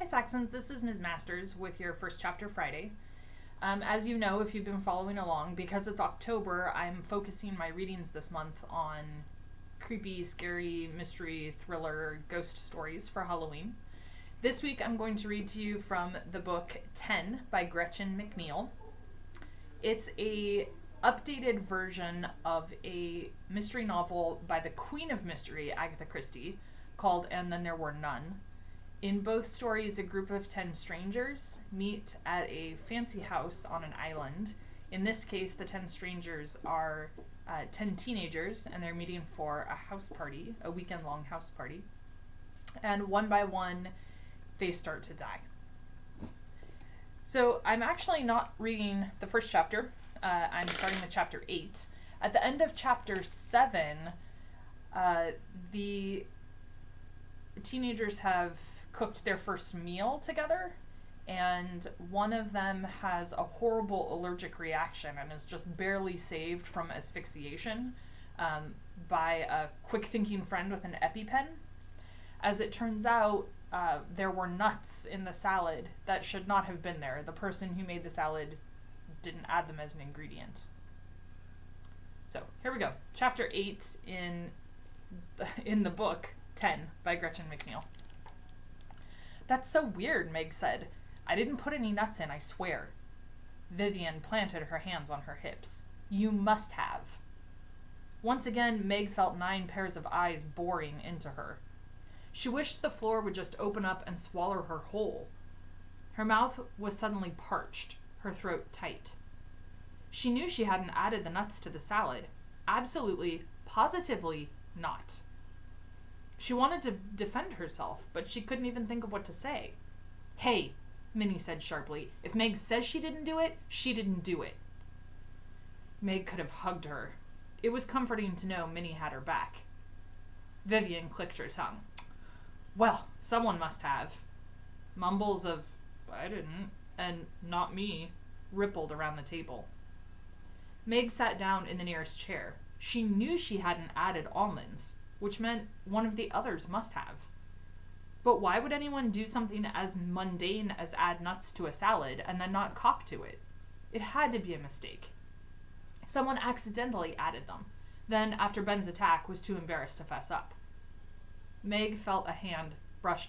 Saxons, this is Ms. Masters with your First Chapter Friday. As you know, if you've been following along, because it's October, I'm focusing my readings this month on creepy, scary, mystery, thriller, ghost stories for Halloween. This week I'm going to read to you from the book 10 by Gretchen McNeil. It's a updated version of a mystery novel by the Queen of Mystery, Agatha Christie, called And Then There Were None. In both stories, a group of 10 strangers meet at a fancy house on an island. In this case, the 10 strangers are 10 teenagers, and they're meeting for a house party, a weekend-long house party. And one by one, they start to die. So I'm actually not reading the first chapter. I'm starting with chapter 8. At the end of chapter 7, the teenagers have cooked their first meal together, and one of them has a horrible allergic reaction and is just barely saved from asphyxiation by a quick-thinking friend with an EpiPen. As it turns out, there were nuts in the salad that should not have been there. The person who made the salad didn't add them as an ingredient. So, here we go. Chapter 8 in the book 10 by Gretchen McNeil. That's so weird, Meg said. I didn't put any nuts in, I swear. Vivian planted her hands on her hips. You must have. Once again, Meg felt 9 pairs of eyes boring into her. She wished the floor would just open up and swallow her whole. Her mouth was suddenly parched, her throat tight. She knew she hadn't added the nuts to the salad. Absolutely, positively not. She wanted to defend herself, but she couldn't even think of what to say. Hey, Minnie said sharply, if Meg says she didn't do it, she didn't do it. Meg could have hugged her. It was comforting to know Minnie had her back. Vivian clicked her tongue. Well, someone must have. Mumbles of, I didn't, and not me, rippled around the table. Meg sat down in the nearest chair. She knew she hadn't added almonds, which meant one of the others must have. But why would anyone do something as mundane as add nuts to a salad and then not cop to it? It had to be a mistake. Someone accidentally added them, then after Ben's attack was too embarrassed to fess up. Meg felt a hand brush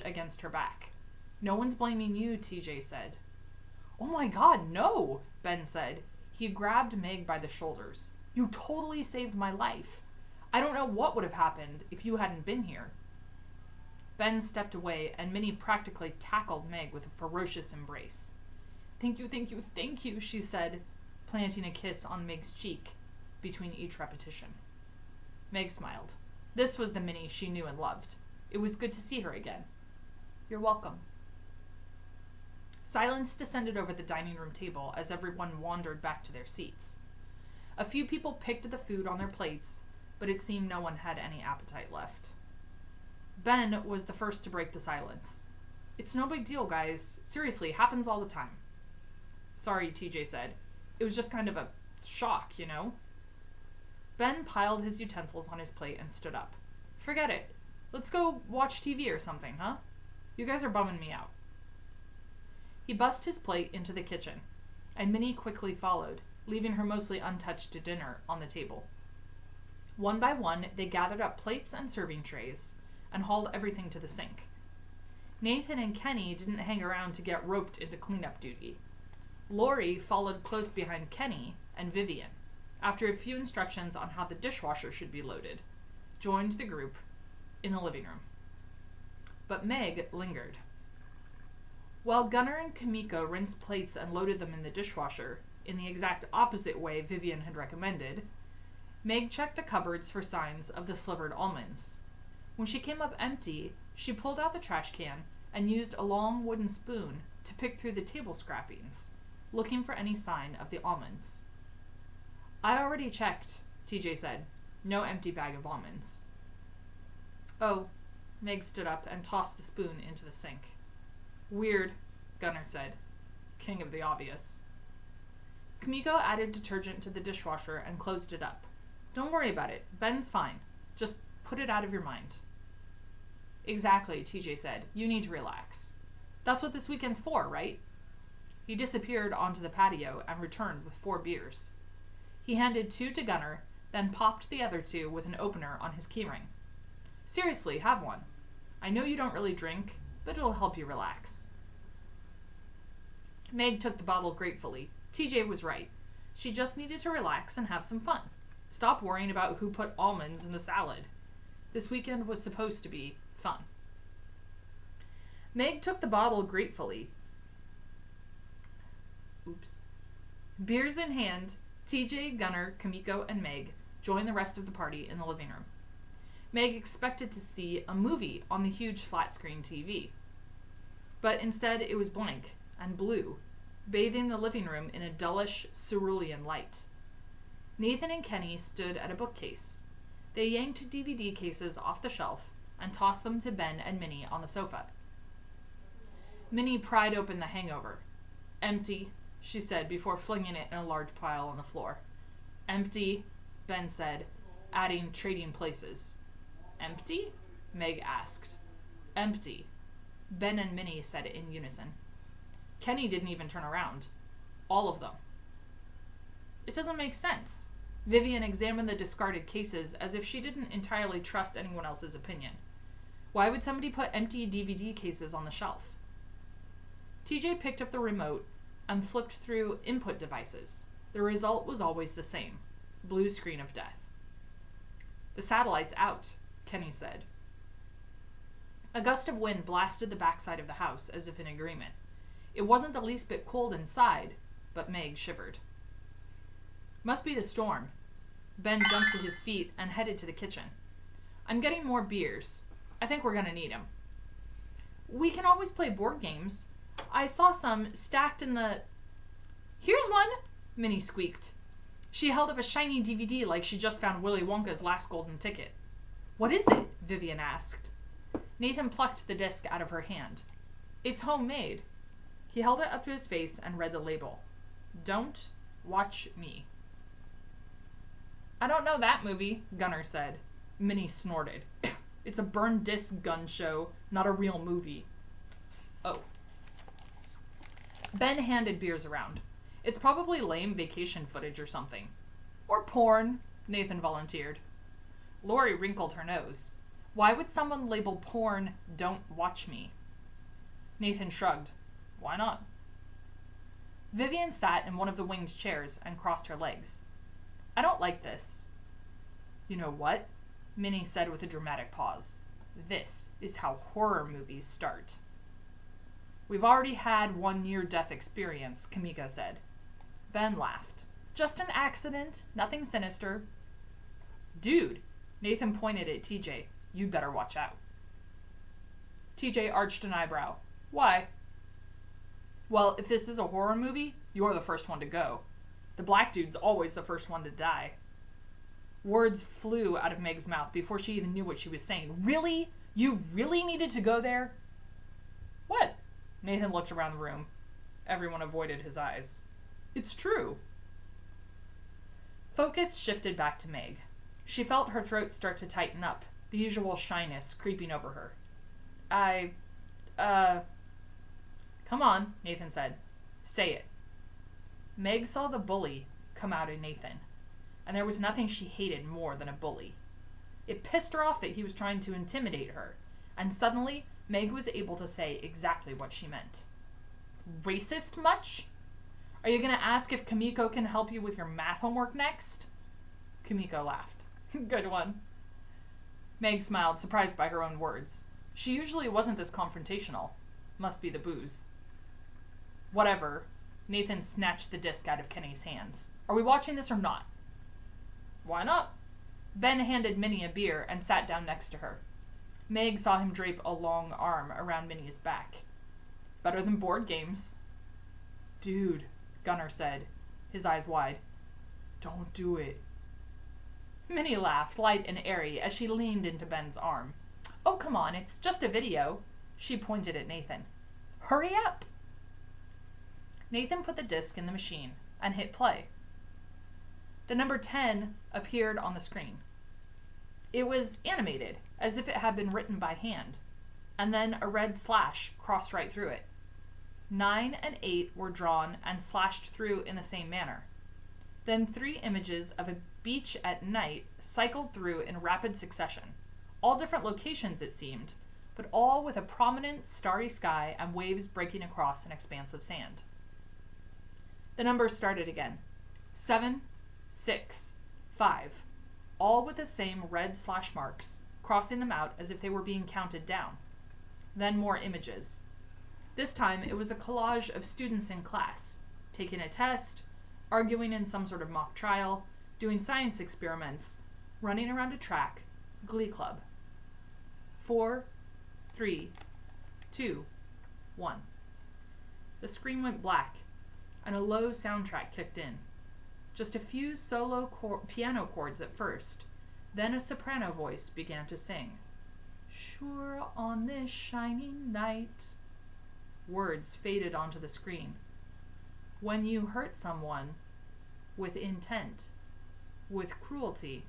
against her back. No one's blaming you, TJ said. Oh my god, no, Ben said. He grabbed Meg by the shoulders. You totally saved my life. I don't know what would have happened if you hadn't been here. Ben stepped away, and Minnie practically tackled Meg with a ferocious embrace. Thank you, thank you, thank you, she said, planting a kiss on Meg's cheek between each repetition. Meg smiled. This was the Minnie she knew and loved. It was good to see her again. You're welcome. Silence descended over the dining room table as everyone wandered back to their seats. A few people picked the food on their plates, but it seemed no one had any appetite left. Ben was the first to break the silence. It's no big deal, guys. Seriously, it happens all the time. Sorry, TJ said. It was just kind of a shock, you know? Ben piled his utensils on his plate and stood up. Forget it. Let's go watch TV or something, huh? You guys are bumming me out. He bussed his plate into the kitchen, and Minnie quickly followed, leaving her mostly untouched dinner on the table. One by one, they gathered up plates and serving trays and hauled everything to the sink. Nathan and Kenny didn't hang around to get roped into cleanup duty. Lori followed close behind Kenny and Vivian, after a few instructions on how the dishwasher should be loaded, joined the group in the living room. But Meg lingered. While Gunnar and Kamiko rinsed plates and loaded them in the dishwasher, in the exact opposite way Vivian had recommended, Meg checked the cupboards for signs of the slivered almonds. When she came up empty, she pulled out the trash can and used a long wooden spoon to pick through the table scrappings, looking for any sign of the almonds. I already checked, TJ said. No empty bag of almonds. Oh, Meg stood up and tossed the spoon into the sink. Weird, Gunnar said. King of the obvious. Kamiko added detergent to the dishwasher and closed it up. Don't worry about it. Ben's fine. Just put it out of your mind. Exactly, TJ said. You need to relax. That's what this weekend's for, right? He disappeared onto the patio and returned with 4 beers. He handed 2 to Gunnar, then popped the other 2 with an opener on his keyring. Seriously, have one. I know you don't really drink, but it'll help you relax. Meg took the bottle gratefully. TJ was right. She just needed to relax and have some fun. Stop worrying about who put almonds in the salad. This weekend was supposed to be fun. Meg took the bottle gratefully. Beers in hand, TJ, Gunnar, Kamiko, and Meg joined the rest of the party in the living room. Meg expected to see a movie on the huge flat-screen TV. But instead it was blank and blue, bathing the living room in a dullish cerulean light. Nathan and Kenny stood at a bookcase. They yanked DVD cases off the shelf and tossed them to Ben and Minnie on the sofa. Minnie pried open The Hangover. Empty, she said before flinging it in a large pile on the floor. Empty, Ben said, adding Trading Places. Empty? Meg asked. Empty. Ben and Minnie said it in unison. Kenny didn't even turn around. All of them. It doesn't make sense. Vivian examined the discarded cases as if she didn't entirely trust anyone else's opinion. Why would somebody put empty DVD cases on the shelf? TJ picked up the remote and flipped through input devices. The result was always the same. Blue screen of death. The satellite's out, Kenny said. A gust of wind blasted the backside of the house as if in agreement. It wasn't the least bit cold inside, but Meg shivered. Must be the storm. Ben jumped to his feet and headed to the kitchen. I'm getting more beers. I think we're gonna need them. We can always play board games. I saw some stacked in the... Here's one, Minnie squeaked. She held up a shiny DVD like she just found Willy Wonka's last golden ticket. What is it? Vivian asked. Nathan plucked the disc out of her hand. It's homemade. He held it up to his face and read the label. Don't watch me. I don't know that movie, Gunnar said. Minnie snorted. It's a burned disc gun show, not a real movie. Oh. Ben handed beers around. It's probably lame vacation footage or something. Or porn, Nathan volunteered. Lori wrinkled her nose. Why would someone label porn, "Don't watch me"? Nathan shrugged. Why not? Vivian sat in one of the winged chairs and crossed her legs. I don't like this. You know what? Minnie said with a dramatic pause. This is how horror movies start. We've already had one near-death experience, Kamiko said. Ben laughed. Just an accident, nothing sinister. Dude, Nathan pointed at TJ. You'd better watch out. TJ arched an eyebrow. Why? Well, if this is a horror movie, you're the first one to go. The black dude's always the first one to die. Words flew out of Meg's mouth before she even knew what she was saying. Really? You really needed to go there? What? Nathan looked around the room. Everyone avoided his eyes. It's true. Focus shifted back to Meg. She felt her throat start to tighten up, the usual shyness creeping over her. Come on, Nathan said. Say it. Meg saw the bully come out in Nathan, and there was nothing she hated more than a bully. It pissed her off that he was trying to intimidate her, and suddenly Meg was able to say exactly what she meant. Racist much? Are you going to ask if Kamiko can help you with your math homework next? Kamiko laughed. Good one. Meg smiled, surprised by her own words. She usually wasn't this confrontational. Must be the booze. Whatever. Nathan snatched the disc out of Kenny's hands. Are we watching this or not? Why not? Ben handed Minnie a beer and sat down next to her. Meg saw him drape a long arm around Minnie's back. Better than board games. Dude, Gunnar said, his eyes wide. Don't do it. Minnie laughed, light and airy, as she leaned into Ben's arm. Oh, come on, it's just a video. She pointed at Nathan. Hurry up! Nathan put the disc in the machine and hit play. The number 10 appeared on the screen. It was animated, as if it had been written by hand. and then a red slash crossed right through it. 9 and 8 were drawn and slashed through in the same manner. Then 3 images of a beach at night cycled through in rapid succession. All different locations, it seemed, but all with a prominent starry sky and waves breaking across an expanse of sand. The numbers started again. 7, 6, 5, all with the same red slash marks, crossing them out as if they were being counted down. Then more images. This time it was a collage of students in class, taking a test, arguing in some sort of mock trial, doing science experiments, running around a track, glee club. 4, 3, 2, 1. The screen went black, and a low soundtrack kicked in. Just a few solo piano chords at first, then a soprano voice began to sing. Sure on this shining night. Words faded onto the screen. When you hurt someone, with intent, with cruelty.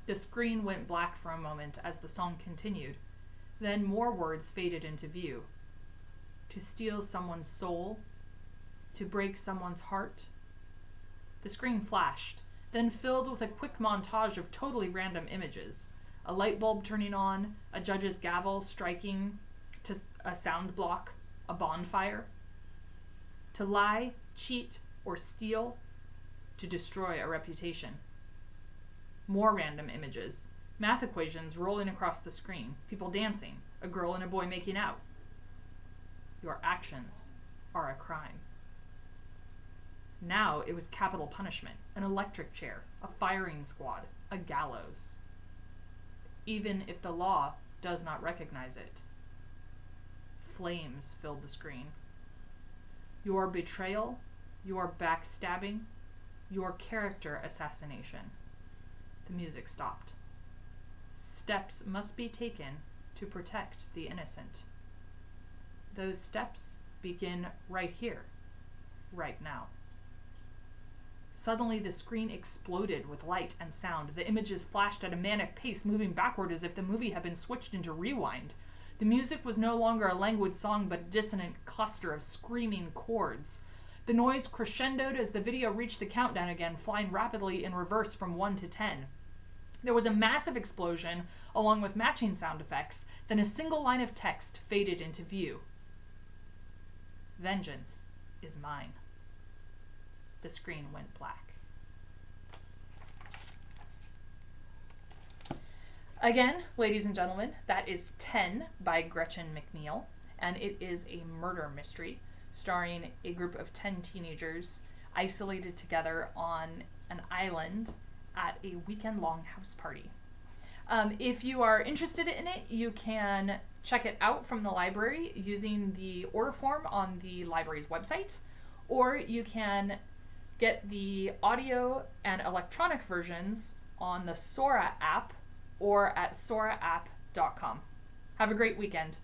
The screen went black for a moment as the song continued. Then more words faded into view. To steal someone's soul, to break someone's heart. The screen flashed, then filled with a quick montage of totally random images. A light bulb turning on, a judge's gavel striking to a sound block, a bonfire. To lie, cheat, or steal, to destroy a reputation. More random images. Math equations rolling across the screen, people dancing, a girl and a boy making out. Your actions are a crime. Now it was capital punishment, an electric chair, a firing squad, a gallows. Even if the law does not recognize it. Flames filled the screen. Your betrayal, your backstabbing, your character assassination. The music stopped. Steps must be taken to protect the innocent. Those steps begin right here, right now. Suddenly the screen exploded with light and sound. The images flashed at a manic pace, moving backward as if the movie had been switched into rewind. The music was no longer a languid song, but a dissonant cluster of screaming chords. The noise crescendoed as the video reached the countdown again, flying rapidly in reverse from 1 to 10. There was a massive explosion, along with matching sound effects, then a single line of text faded into view. Vengeance is mine. The screen went black. Again, ladies and gentlemen, that is 10 by Gretchen McNeil, and it is a murder mystery starring a group of 10 teenagers isolated together on an island at a weekend-long house party. If you are interested in it, you can check it out from the library using the order form on the library's website, or you can get the audio and electronic versions on the Sora app or at soraapp.com. Have a great weekend.